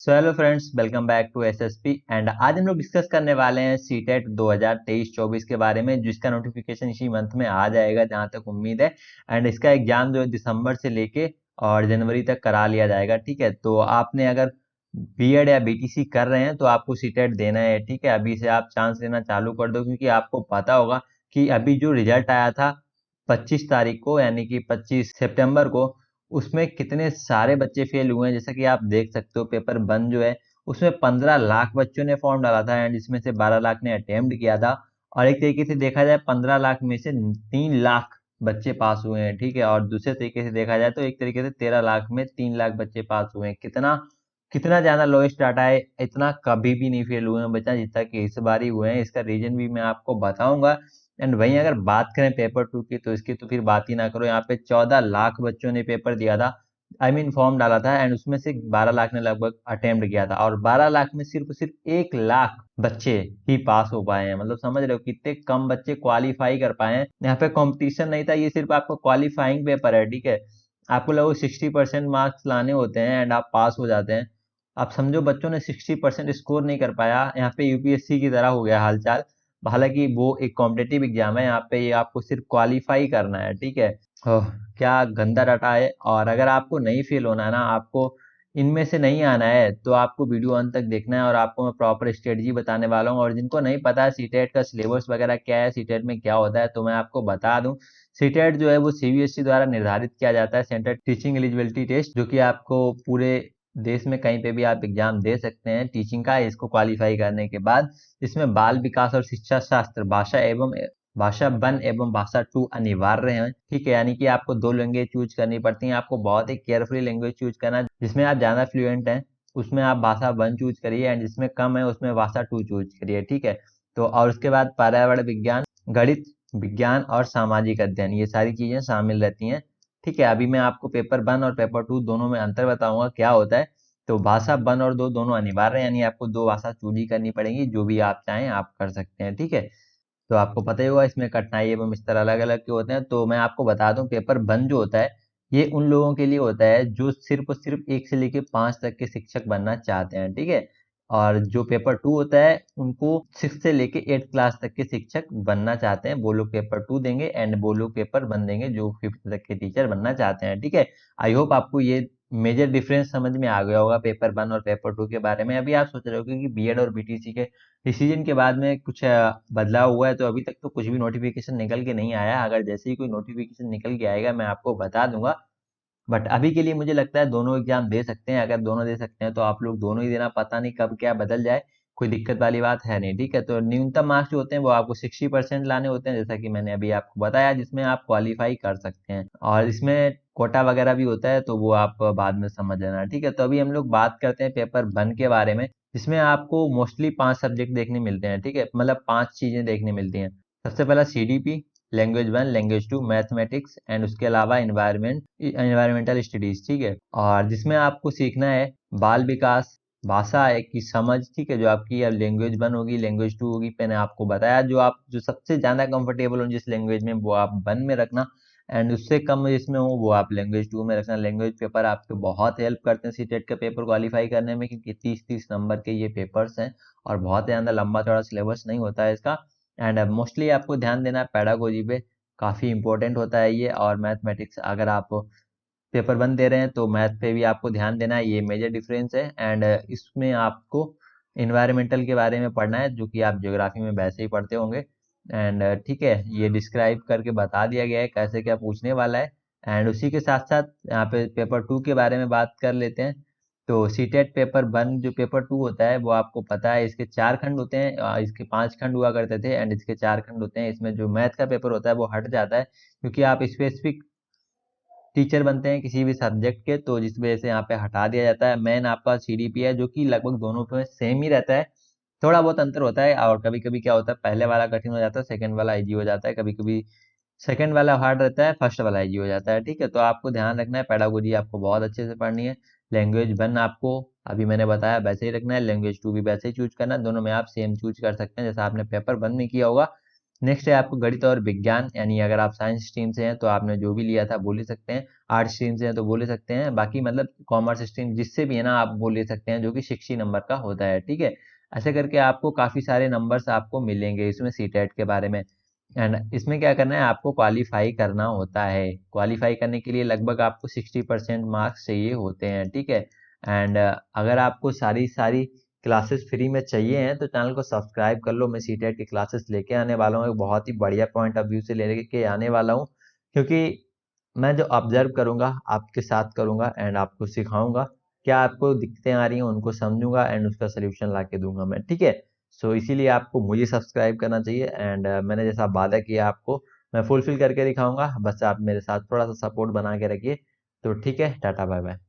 So hello friends, welcome back to SSP. And आज हम लोग डिस्कस करने वाले हैं सीटेट 2023-24 के बारे में, जिसका नोटिफिकेशन इसी मंथ में आ जाएगा जहां तक उम्मीद है। एंड इसका एग्जाम जो है दिसंबर से लेके और जनवरी तक करा लिया जाएगा। ठीक है, तो आपने अगर बीएड या बीटीसी कर रहे हैं तो आपको सीटेट देना है। ठीक है, अभी से आप चांस लेना चालू कर दो, क्योंकि आपको पता होगा कि अभी जो रिजल्ट आया था 25 तारीख को, यानी कि 25 सितंबर को, उसमें कितने सारे बच्चे फेल हुए हैं। जैसा कि आप देख सकते हो, पेपर वन जो है उसमें 15 लाख बच्चों ने फॉर्म डाला था एंड इसमें से 12 लाख ने अटेम्प्ट किया था। और एक तरीके से देखा जाए 15 लाख में से 3 लाख बच्चे पास हुए हैं। ठीक है, और दूसरे तरीके से देखा जाए तो एक तरीके से 13 लाख में 3 लाख बच्चे पास हुए हैं। कितना कितना ज्यादा लोएस्ट डाटा है। इतना कभी भी नहीं फेल हुए हैं बच्चा जितना कि इस बार ही हुए हैं। इसका रीजन भी मैं आपको बताऊंगा। एंड वहीं अगर बात करें पेपर टू की, तो इसकी तो फिर बात ही ना करो। यहाँ पे 14 लाख बच्चों ने पेपर दिया था, फॉर्म डाला था, एंड उसमें से 12 लाख ने लगभग अटेम्प्ट किया था। और 12 लाख में सिर्फ सिर्फ 1 लाख बच्चे ही पास हो पाए हैं। मतलब समझ रहे हो कितने कम बच्चे क्वालिफाई कर पाए हैं। यहाँ पे कंपटीशन नहीं था, ये सिर्फ आपको क्वालिफाइंग पेपर है। ठीक है, आपको लगभग 60% मार्क्स लाने होते हैं एंड आप पास हो जाते हैं। आप समझो बच्चों ने 60% स्कोर नहीं कर पाया। यहाँ पे यूपीएससी की तरह हो गया हालचाल। हालांकि वो एक कॉम्पिटेटिव एग्जाम है, यहाँ पे ये आपको सिर्फ क्वालिफाई करना है। ठीक है, ओह, क्या गंदा डाटा है। और अगर आपको नहीं फेल होना है ना, आपको इनमें से नहीं आना है, तो आपको वीडियो अंत तक देखना है और आपको मैं प्रॉपर स्ट्रेटजी बताने वाला हूँ। और जिनको नहीं पता है सीटेट का सिलेबस वगैरह क्या है, सीटेट में क्या होता है, तो मैं आपको बता दूं। सीटेट जो है वो सीबीएसई द्वारा निर्धारित किया जाता है, सेंट्रल टीचिंग एलिजिबिलिटी टेस्ट, जो कि आपको पूरे देश में कहीं पे भी आप एग्जाम दे सकते हैं टीचिंग का। इसको क्वालिफाई करने के बाद इसमें बाल विकास और शिक्षा शास्त्र, भाषा वन एवं भाषा टू अनिवार्य है। ठीक है, यानी कि आपको 2 लैंग्वेज चूज करनी पड़ती है। आपको बहुत ही केयरफुली लैंग्वेज चूज करना है। जिसमें आप ज्यादा फ्लुएंट हैं उसमें आप भाषा वन चूज करिए, एंड जिसमें कम है उसमें भाषा टू चूज करिए। ठीक है, तो और उसके बाद पर्यावरण विज्ञान, गणित विज्ञान और सामाजिक अध्ययन, ये सारी चीजें शामिल रहती हैं। ठीक है, अभी मैं आपको पेपर वन और पेपर टू दोनों में अंतर बताऊंगा क्या होता है। तो भाषा वन और दो दोनों अनिवार्य है, यानी आपको 2 भाषा चूज ही करनी पड़ेगी। जो भी आप चाहें आप कर सकते हैं। ठीक है, तो आपको पता ही होगा इसमें कठिनाई एवं स्तर अलग अलग के होते हैं। तो मैं आपको बता दूं, पेपर वन जो होता है ये उन लोगों के लिए होता है जो सिर्फ और सिर्फ 1 से लेके 5 तक के शिक्षक बनना चाहते हैं। ठीक है, और जो पेपर टू होता है उनको 6 से लेके 8 क्लास तक के शिक्षक बनना चाहते हैं, वो लोग पेपर टू देंगे। एंड वो लोग पेपर वन देंगे जो 5th तक के टीचर बनना चाहते हैं। ठीक है, आई होप आपको ये मेजर डिफरेंस समझ में आ गया होगा पेपर वन और पेपर टू के बारे में। अभी आप सोच रहे हो कि बीएड और बीटीसी के डिसीजन के बाद में कुछ बदलाव हुआ है, तो अभी तक तो कुछ भी नोटिफिकेशन निकल के नहीं आया। अगर जैसे ही कोई नोटिफिकेशन निकल के आएगा मैं आपको बता दूंगा। बट अभी के लिए मुझे लगता है दोनों एग्जाम दे सकते हैं। अगर दोनों दे सकते हैं तो आप लोग दोनों ही देना, पता नहीं कब क्या बदल जाए, कोई दिक्कत वाली बात है नहीं। ठीक है, तो न्यूनतम मार्क्स जो होते हैं वो आपको 60% लाने होते हैं, जैसा कि मैंने अभी आपको बताया, जिसमें आप क्वालिफाई कर सकते हैं। और इसमें कोटा वगैरह भी होता है, तो वो आप बाद में समझ लेना। ठीक है, तो अभी हम लोग बात करते हैं पेपर वन के बारे में, जिसमें आपको मोस्टली 5 सब्जेक्ट देखने मिलते हैं। ठीक है, मतलब 5 चीजें देखने मिलती हैं। सबसे पहला CDP, language one, language two, mathematics, and उसके अलावा एनवायरमेंटल स्टडीज। ठीक है, और जिसमें आपको सीखना है बाल विकास, भाषा एक की समझ। ठीक है, जो आपकी अब लैंग्वेज वन होगी, लैंग्वेज टू होगी, मैंने आपको बताया। जो आप जो सबसे ज्यादा कंफर्टेबल हो जिस लैंग्वेज में, वो आप वन में रखना। एंड उससे कम जिसमें हो वो आप लैंग्वेज टू में रखना। लैंग्वेज पेपर आपको बहुत हेल्प करते हैं सीटेट का पेपर क्वालिफाई करने में, क्योंकि 30-30 नंबर के ये पेपर्स हैं और बहुत ज्यादा लंबा चौड़ा सिलेबस नहीं होता है इसका। एंड मोस्टली आपको ध्यान देना है पेडागोजी पे, काफी इंपॉर्टेंट होता है ये। और मैथमेटिक्स, अगर आप पेपर वन दे रहे हैं तो मैथ पे भी आपको ध्यान देना है, ये मेजर डिफरेंस है। एंड इसमें आपको इन्वायरमेंटल के बारे में पढ़ना है, जो कि आप ज्योग्राफी में वैसे ही पढ़ते होंगे। एंड ठीक है, ये डिस्क्राइब करके बता दिया गया है कैसे क्या पूछने वाला है। एंड उसी के साथ साथ यहाँ पे पेपर टू के बारे में बात कर लेते हैं। तो सीटेट पेपर वन जो पेपर टू होता है वो आपको पता है, इसके 4 खंड होते हैं। इसके 5 खंड हुआ करते थे एंड इसके 4 खंड होते हैं। इसमें जो मैथ का पेपर होता है वो हट जाता है, क्योंकि आप स्पेसिफिक टीचर बनते हैं किसी भी सब्जेक्ट के, तो जिस वजह से यहाँ पे हटा दिया जाता है। मेन आपका सीडीपी है, जो कि लगभग दोनों पे सेम ही रहता है, थोड़ा बहुत अंतर होता है। और कभी कभी क्या होता है, पहले वाला कठिन हो जाता है, सेकंड वाला इजी हो जाता है। कभी कभी सेकंड वाला हार्ड रहता है, फर्स्ट वाला इजी हो जाता है। ठीक है, तो आपको ध्यान रखना है, पेडागोजी आपको बहुत अच्छे से पढ़नी है। लैंग्वेज वन आपको अभी मैंने बताया वैसे ही रखना है, लैंग्वेज टू भी वैसे ही चूज करना है। दोनों में आप सेम चूज कर सकते हैं जैसा आपने पेपर वन में किया होगा। नेक्स्ट है आपको गणित और विज्ञान, यानी अगर आप साइंस स्ट्रीम से हैं तो आपने जो भी लिया था वो ले सकते हैं, आर्ट्स स्ट्रीम से हैं तो वो ले सकते हैं, बाकी मतलब कॉमर्स स्ट्रीम जिससे भी है ना आप वो ले सकते हैं, जो कि 60 नंबर का होता है, ठीक है। ऐसे करके आपको काफ़ी सारे नंबर्स आपको मिलेंगे इसमें सीटेट के बारे में। एंड इसमें क्या करना है, आपको क्वालिफाई करना होता है। क्वालिफाई करने के लिए लगभग आपको 60% मार्क्स चाहिए होते हैं, ठीक है। एंड अगर आपको सारी सारी क्लासेस फ्री में चाहिए हैं तो चैनल को सब्सक्राइब कर लो। मैं सीटेट की क्लासेस लेके आने वाला हूँ, एक बहुत ही बढ़िया पॉइंट ऑफ व्यू से लेके आने वाला हूँ, क्योंकि मैं जो ऑब्जर्व करूंगा आपके साथ करूंगा एंड आपको सिखाऊंगा, क्या आपको दिक्कतें आ रही हैं उनको समझूंगा एंड उसका सोल्यूशन ला के दूंगा मैं, ठीक है। सो इसीलिए आपको मुझे सब्सक्राइब करना चाहिए एंड मैंने जैसा वादा किया आपको मैं फुलफिल करके दिखाऊंगा, बस आप मेरे साथ थोड़ा सा सपोर्ट बना के रखिए। तो ठीक है, टाटा बाय बाय।